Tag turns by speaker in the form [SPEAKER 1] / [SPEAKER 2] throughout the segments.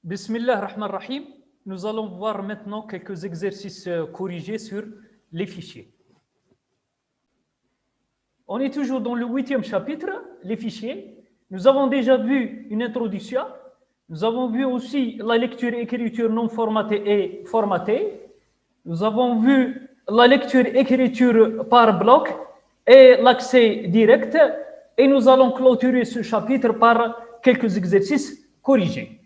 [SPEAKER 1] Bismillah ar-Rahman ar-Rahim. Nous allons voir maintenant quelques exercices corrigés sur les fichiers. On est toujours dans le 8e chapitre, les fichiers. Nous avons déjà vu une introduction. Nous avons vu aussi la lecture et écriture non formatée et formatée. Nous avons vu la lecture et écriture par bloc et l'accès direct. Et nous allons clôturer ce chapitre par quelques exercices corrigés.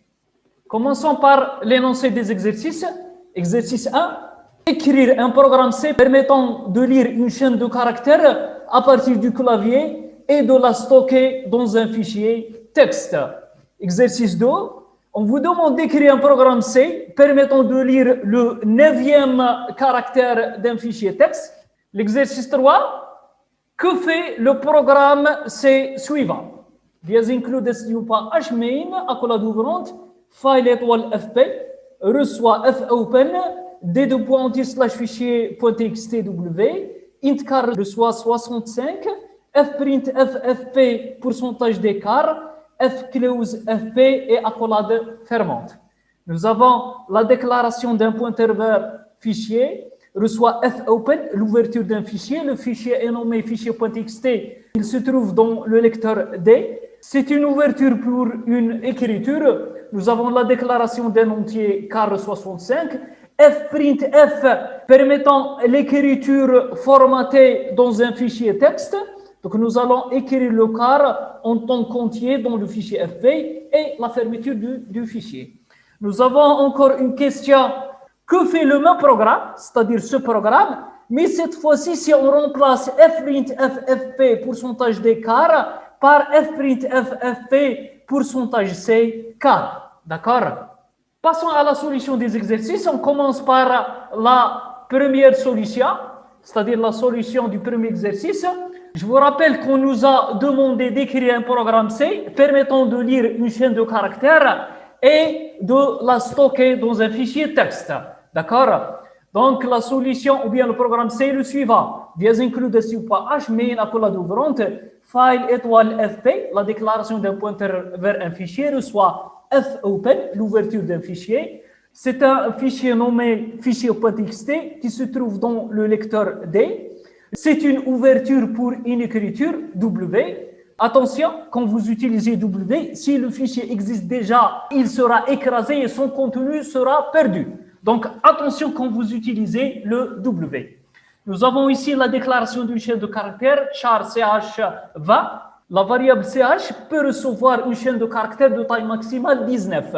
[SPEAKER 1] Commençons par l'énoncé des exercices. Exercice 1. Écrire un programme C permettant de lire une chaîne de caractères à partir du clavier et de la stocker dans un fichier texte. Exercice 2. On vous demande d'écrire un programme C permettant de lire le 9e caractère d'un fichier texte. L'exercice 3. Que fait le programme C suivant? Dias includes yupa hmain acolade ouvrante file étoile fp reçoit fopen d2.anti/fichier.txtw intcar reçoit 65 fprint ffp pourcentage d'écart fclose fp et accolade fermante. Nous avons la déclaration d'un pointeur vers fichier reçoit fopen, l'ouverture d'un fichier. Le fichier est nommé fichier.txt. Il se trouve dans le lecteur D. C'est une ouverture pour une écriture. Nous avons la déclaration d'un entier car 65. Fprint F permettant l'écriture formatée dans un fichier texte. Donc nous allons écrire le car en tant qu'entier dans le fichier FP et la fermeture du fichier. Nous avons encore une question. Que fait le même programme, c'est-à-dire ce programme, mais cette fois-ci, si on remplace fprint ffp pourcentage d'écart par fprint ffp pourcentage c car. D'accord? Passons à la solution des exercices. On commence par la première solution, c'est-à-dire la solution du premier exercice. Je vous rappelle qu'on nous a demandé d'écrire un programme C permettant de lire une chaîne de caractères et de la stocker dans un fichier texte. D'accord? Donc, la solution ou bien le programme C est le suivant. Dias includes yupa hmain accolade ouvrante file étoile fp, la déclaration d'un pointeur vers un fichier reçoit fopen, l'ouverture d'un fichier. C'est un fichier nommé fichier.txt qui se trouve dans le lecteur D. C'est une ouverture pour une écriture W. Attention, quand vous utilisez W, si le fichier existe déjà, il sera écrasé et son contenu sera perdu. Donc, attention quand vous utilisez le W. Nous avons ici la déclaration d'une chaîne de caractères, char ch20. La variable ch peut recevoir une chaîne de caractères de taille maximale 19.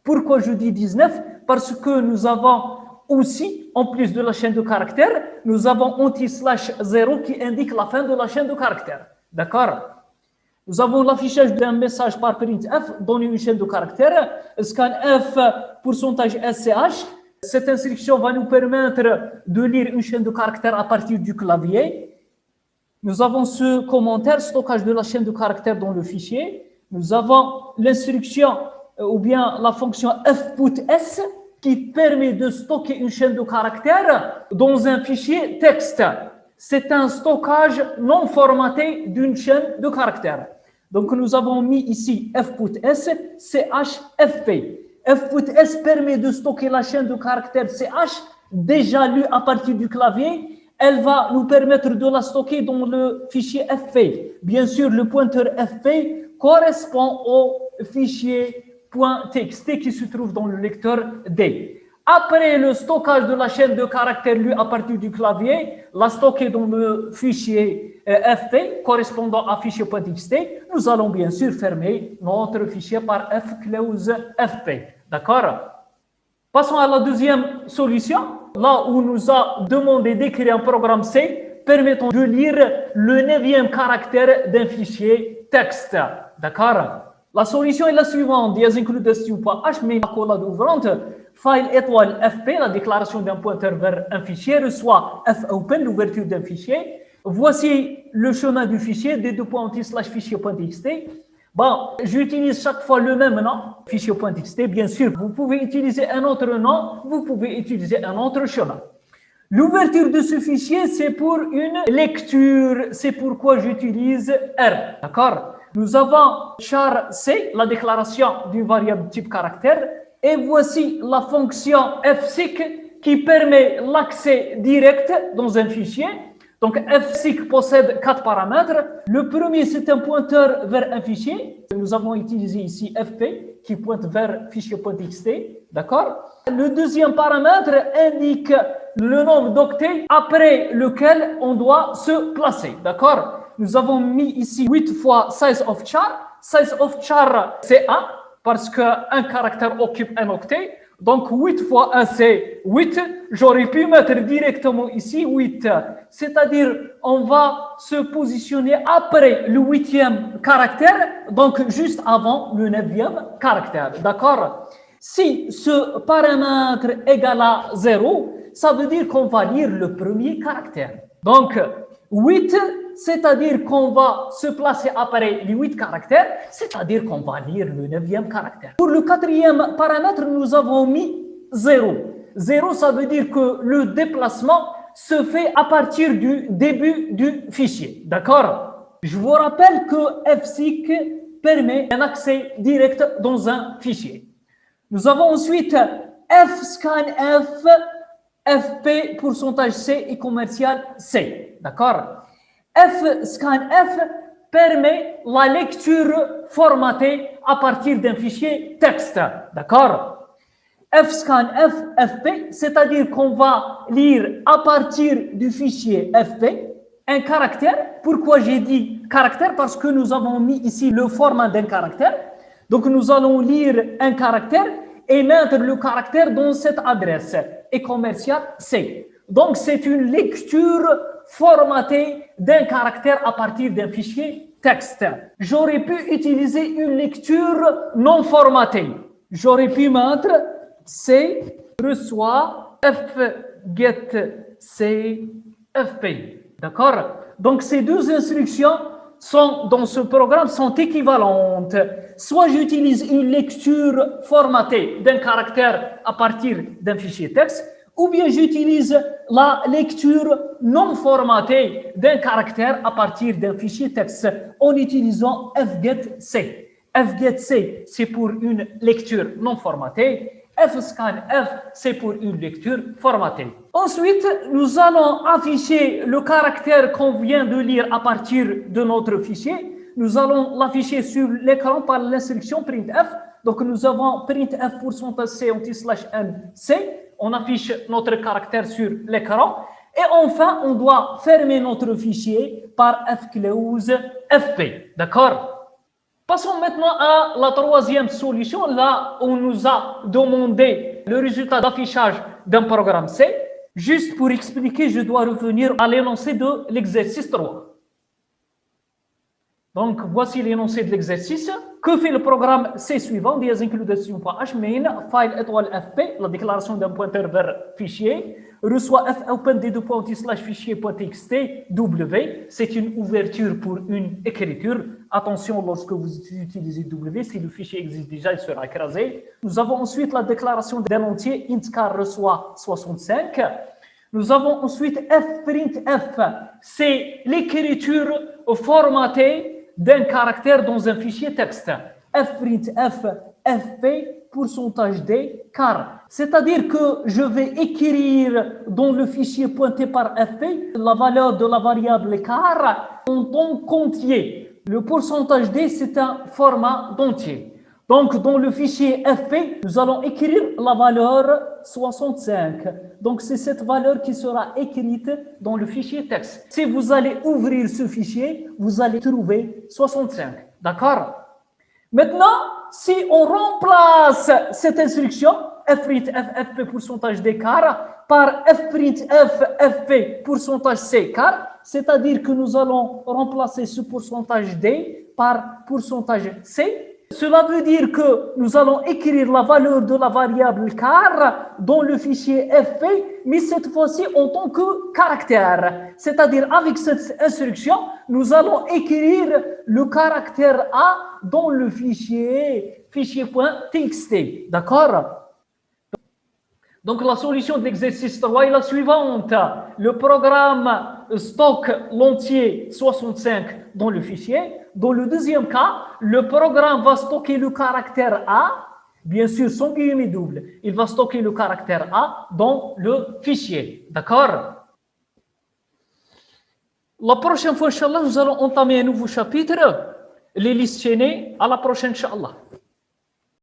[SPEAKER 1] Pourquoi je dis 19? Parce que nous avons aussi, en plus de la chaîne de caractères, nous avons anti/0 qui indique la fin de la chaîne de caractères. D'accord? Nous avons l'affichage d'un message par printf, donner une chaîne de caractères, scanf pourcentage sch. Cette instruction va nous permettre de lire une chaîne de caractères à partir du clavier. Nous avons ce commentaire, stockage de la chaîne de caractères dans le fichier. Nous avons l'instruction ou bien la fonction fputS qui permet de stocker une chaîne de caractères dans un fichier texte. C'est un stockage non formaté d'une chaîne de caractères. Donc nous avons mis ici fputS, chfp. fputS permet de stocker la chaîne de caractères ch déjà lue à partir du clavier. Elle va nous permettre de la stocker dans le fichier fp. Bien sûr, le pointeur fp correspond au fichier .txt qui se trouve dans le lecteur D. Après le stockage de la chaîne de caractères lue à partir du clavier, la stocker dans le fichier fp correspondant à fichier.txt, nous allons bien sûr fermer notre fichier par fclose fp. D'accord? Passons à la deuxième solution, là où nous a demandé d'écrire un programme C permettant de lire le 9e caractère d'un fichier texte. D'accord? La solution est la suivante. Dias includes yupa hmain accolade ouvrante file étoile fp, la déclaration d'un pointeur vers un fichier reçoit fopen, l'ouverture d'un fichier. Voici le chemin du fichier d2.anti/fichier.txt. Bon, j'utilise chaque fois le même nom, fichier.txt. Bien sûr, vous pouvez utiliser un autre nom, vous pouvez utiliser un autre chemin. L'ouverture de ce fichier, c'est pour une lecture. C'est pourquoi j'utilise R. D'accord? Nous avons char C, la déclaration d'une variable type caractère, Et voici la fonction fseek qui permet l'accès direct dans un fichier. Donc, fseek possède 4 paramètres. Le premier, c'est un pointeur vers un fichier. Nous avons utilisé ici fp qui pointe vers fichier.txt. D'accord? Le deuxième paramètre indique le nombre d'octets après lequel on doit se placer. D'accord? Nous avons mis ici 8 fois size of char. Size of char, c'est 1 parce qu'un caractère occupe un octet. Donc, 8 fois 1, c'est 8. J'aurais pu mettre directement ici 8. C'est-à-dire, on va se positionner après le 8e caractère, donc juste avant le 9e caractère. D'accord? Si ce paramètre égale à 0, ça veut dire qu'on va lire le premier caractère. Donc, 8, c'est-à-dire qu'on va se placer après les 8 caractères, c'est-à-dire qu'on va lire le 9e caractère. Pour le 4e paramètre, nous avons mis 0. 0, ça veut dire que le déplacement se fait à partir du début du fichier. D'accord? Je vous rappelle que fseek permet un accès direct dans un fichier. Nous avons ensuite fscanf, fp, pourcentage C et commercial C. D'accord? fscanf permet la lecture formatée à partir d'un fichier texte. D'accord? fscanf, fp, c'est-à-dire qu'on va lire à partir du fichier fp un caractère. Pourquoi j'ai dit caractère? Parce que nous avons mis ici le format d'un caractère. Donc, nous allons lire un caractère et mettre le caractère dans cette adresse et commercial C. Donc, c'est une lecture formatée d'un caractère à partir d'un fichier texte. J'aurais pu utiliser une lecture non formatée. J'aurais pu mettre C reçoit F get C FP. D'accord? Donc, ces deux instructions dans ce programme sont équivalentes. Soit j'utilise une lecture formatée d'un caractère à partir d'un fichier texte, ou bien j'utilise la lecture non formatée d'un caractère à partir d'un fichier texte en utilisant fgetC. fgetC, c'est pour une lecture non formatée. fscanf, c'est pour une lecture formatée. Ensuite, nous allons afficher le caractère qu'on vient de lire à partir de notre fichier. Nous allons l'afficher sur l'écran par l'instruction printf. Donc, nous avons printf %c anti/n/c. On affiche notre caractère sur l'écran. Et enfin, on doit fermer notre fichier par fclose fp. D'accord? Passons maintenant à la troisième solution, là où on nous a demandé le résultat d'affichage d'un programme C. Juste pour expliquer, je dois revenir à l'énoncé de l'exercice 3. Donc, voici l'énoncé de l'exercice. Que fait le programme C suivant? Dias inclusion.h main, file étoile fp, la déclaration d'un pointeur vers fichier, reçoit fopen des deux points slash fichier.txt w. C'est une ouverture pour une écriture. Attention, lorsque vous utilisez w, si le fichier existe déjà, il sera écrasé. Nous avons ensuite la déclaration d'un entier, int_char reçoit 65. Nous avons ensuite fprintf, c'est l'écriture formatée d'un caractère dans un fichier texte. fprintf, fp, %d, car. C'est-à-dire que je vais écrire dans le fichier pointé par fp la valeur de la variable car en tant qu'entier. Le %d, c'est un format d'entier. Donc, dans le fichier fp, nous allons écrire la valeur 65. Donc, c'est cette valeur qui sera écrite dans le fichier texte. Si vous allez ouvrir ce fichier, vous allez trouver 65. D'accord? Maintenant, si on remplace cette instruction, fprintf, fp, %d, car, par fprintf, fp, %c, car, c'est-à-dire que nous allons remplacer ce %d par %c. Cela veut dire que nous allons écrire la valeur de la variable car dans le fichier fp, mais cette fois-ci en tant que caractère. C'est-à-dire avec cette instruction, nous allons écrire le caractère A dans le fichier.txt. D'accord? Donc la solution de l'exercice 3 est la suivante. Le programme stocke l'entier 65 dans le fichier. Dans le deuxième cas, le programme va stocker le caractère A Bien sûr, sans guillemets double, il va stocker le caractère A dans le fichier. D'accord? La prochaine fois, Inch'Allah, nous allons entamer un nouveau chapitre, les listes chaînées. À la prochaine, Inch'Allah.